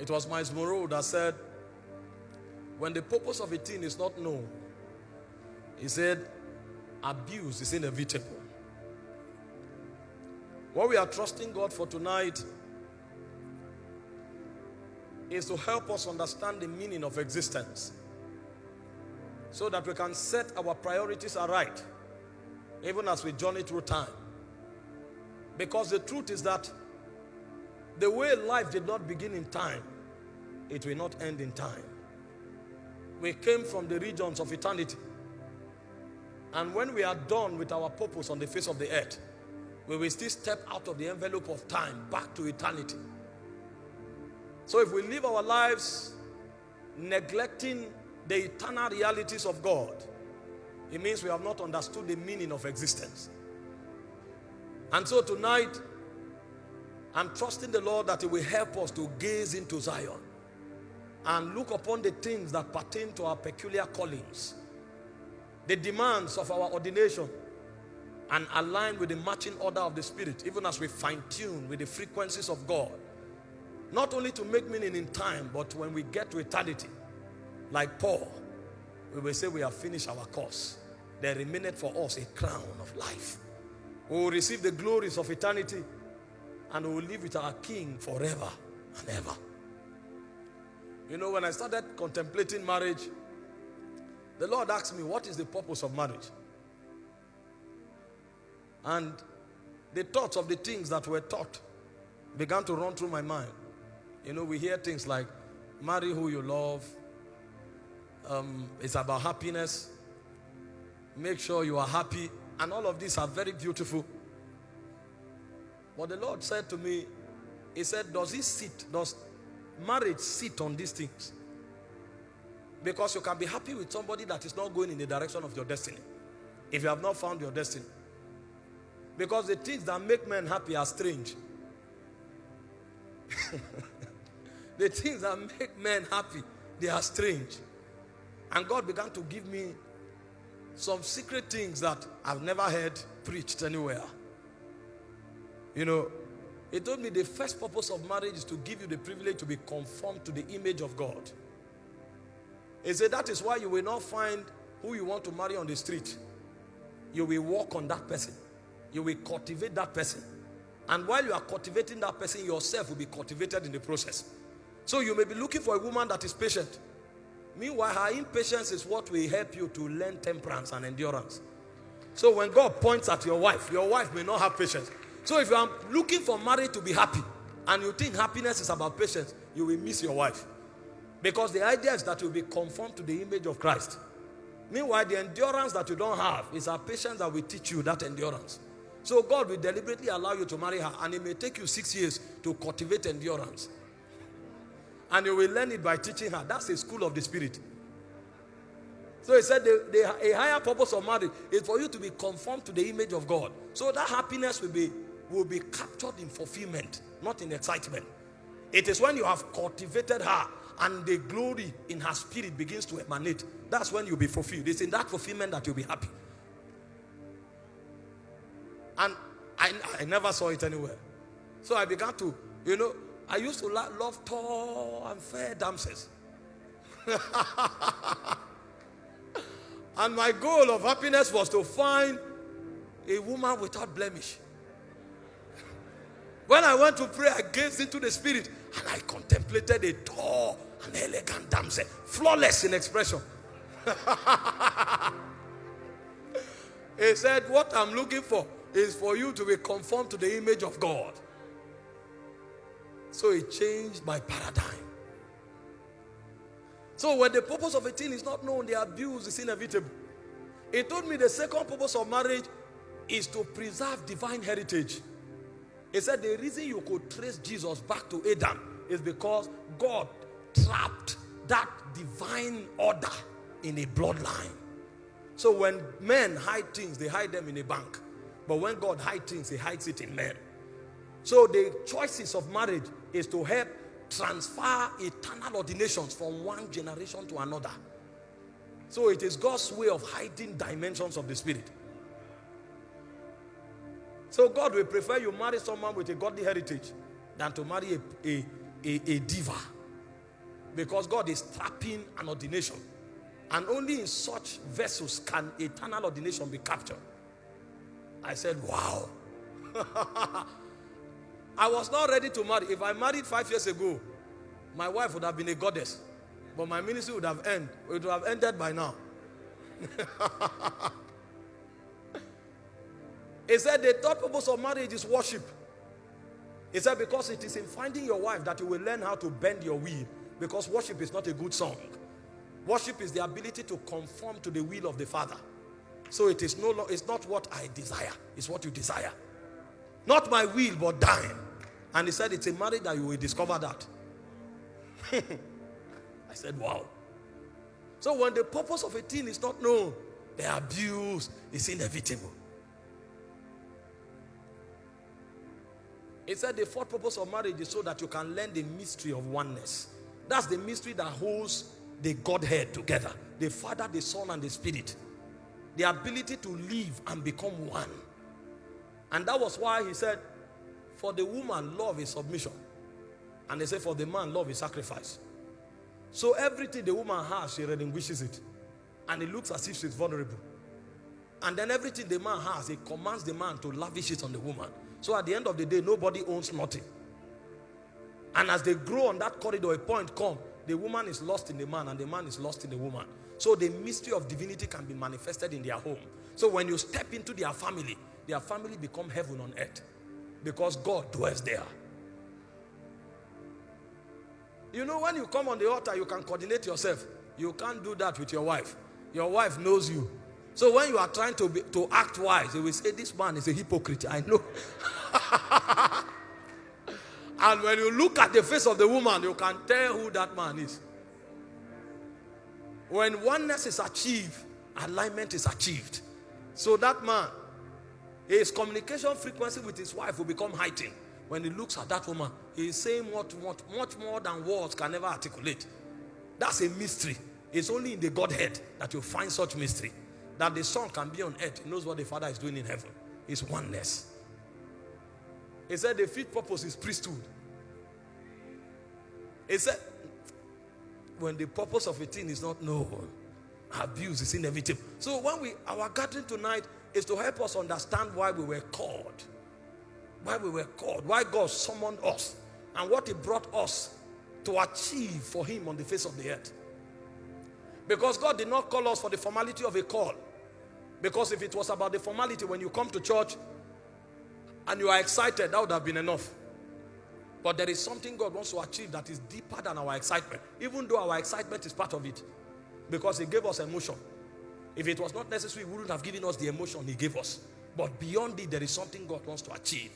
It was Miles Monroe that said, when the purpose of a thing is not known, he said, abuse is inevitable. What we are trusting God for tonight is to help us understand the meaning of existence so that we can set our priorities aright, even as we journey through time. Because the truth is that the way life did not begin in time, it will not end in time. We came from the regions of eternity. And when we are done with our purpose on the face of the earth, we will still step out of the envelope of time back to eternity. So if we live our lives neglecting the eternal realities of God, it means we have not understood the meaning of existence. And so tonight, I'm trusting the Lord that He will help us to gaze into Zion and look upon the things that pertain to our peculiar callings, the demands of our ordination, and align with the marching order of the Spirit, even as we fine-tune with the frequencies of God. Not only to make meaning in time, but when we get to eternity, like Paul, we will say we have finished our course. There remaineth for us a crown of life. We will receive the glories of eternity, and we will live with our King forever and ever. You know, when I started contemplating marriage, the Lord asked me, what is the purpose of marriage? And the thoughts of the things that were taught began to run through my mind. You know, we hear things like, marry who you love. It's about happiness. Make sure you are happy. And all of these are very beautiful. But the Lord said to me, He said, does marriage sit on these things? Because you can be happy with somebody that is not going in the direction of your destiny, if you have not found your destiny. Because the things that make men happy are strange. The things that make men happy, they are strange. And God began to give me some secret things that I've never heard preached anywhere. You know, He told me the first purpose of marriage is to give you the privilege to be conformed to the image of God. He said that is why you will not find who you want to marry on the street. You will walk on that person. You will cultivate that person. And while you are cultivating that person, yourself will be cultivated in the process. So you may be looking for a woman that is patient. Meanwhile, her impatience is what will help you to learn temperance and endurance. So when God points at your wife may not have patience. So if you are looking for marriage to be happy, and you think happiness is about patience, you will miss your wife. Because the idea is that you will be conformed to the image of Christ. Meanwhile, the endurance that you don't have is our patience that will teach you that endurance. So God will deliberately allow you to marry her, and it may take you 6 years to cultivate endurance. And you will learn it by teaching her. That's a school of the Spirit. So He said a higher purpose of marriage is for you to be conformed to the image of God. So that happiness will be captured in fulfillment, not in excitement. It is when you have cultivated her and the glory in her spirit begins to emanate. That's when you'll be fulfilled. It's in that fulfillment that you'll be happy. And I never saw it anywhere. So I began to, I used to love tall and fair damsels. And my goal of happiness was to find a woman without blemish. When I went to pray, I gazed into the spirit and I contemplated a tall and elegant damsel, flawless in expression. He said, what I'm looking for is for you to be conformed to the image of God. So it changed my paradigm. So when the purpose of a thing is not known, the abuse is inevitable. He told me the second purpose of marriage is to preserve divine heritage. He said the reason you could trace Jesus back to Adam is because God trapped that divine order in a bloodline. So when men hide things, they hide them in a bank. But when God hides things, He hides it in men. So the choices of marriage is to help transfer eternal ordinations from one generation to another. So it is God's way of hiding dimensions of the Spirit. So God will prefer you marry someone with a godly heritage than to marry a diva Because God is trapping an ordination. And only in such vessels can eternal ordination be captured. I said, wow. I was not ready to marry. If I married 5 years ago, my wife would have been a goddess. But my ministry would have ended. It would have ended by now. He said the third purpose of marriage is worship. He said because it is in finding your wife that you will learn how to bend your will. Because worship is not a good song. Worship is the ability to conform to the will of the Father. So it is it's not what I desire. It's what you desire. Not my will, but thine. And he said it's a marriage that you will discover that. I said, wow. So when the purpose of a thing is not known, the abuse is inevitable. He said the fourth purpose of marriage is so that you can learn the mystery of oneness. That's the mystery that holds the Godhead together. The Father, the Son, and the Spirit. The ability to live and become one. And that was why he said, for the woman, love is submission. And they say for the man, love is sacrifice. So everything the woman has, she relinquishes it. And it looks as if she's vulnerable. And then everything the man has, he commands the man to lavish it on the woman. So at the end of the day, nobody owns nothing. And as they grow on that corridor, a point comes, the woman is lost in the man and the man is lost in the woman. So the mystery of divinity can be manifested in their home. So when you step into their family become heaven on earth. Because God dwells there. You know, when you come on the altar, you can coordinate yourself. You can't do that with your wife. Your wife knows you. So when you are trying to act wise, they will say, this man is a hypocrite. I know. And when you look at the face of the woman, you can tell who that man is. When oneness is achieved, alignment is achieved. So that man, his communication frequency with his wife will become heightened. When he looks at that woman, he is saying much more than words can ever articulate. That's a mystery. It's only in the Godhead that you find such mystery. That the Son can be on earth. He knows what the Father is doing in heaven. It's oneness. He said the fifth purpose is priesthood. He said when the purpose of a thing is not known, abuse is inevitable. So when our gathering tonight is to help us understand why we were called. Why we were called. Why God summoned us. And what He brought us to achieve for Him on the face of the earth. Because God did not call us for the formality of a call. Because if it was about the formality, when you come to church and you are excited, that would have been enough. But there is something God wants to achieve that is deeper than our excitement. Even though our excitement is part of it. Because He gave us emotion. If it was not necessary, He wouldn't have given us the emotion He gave us. But beyond it, there is something God wants to achieve.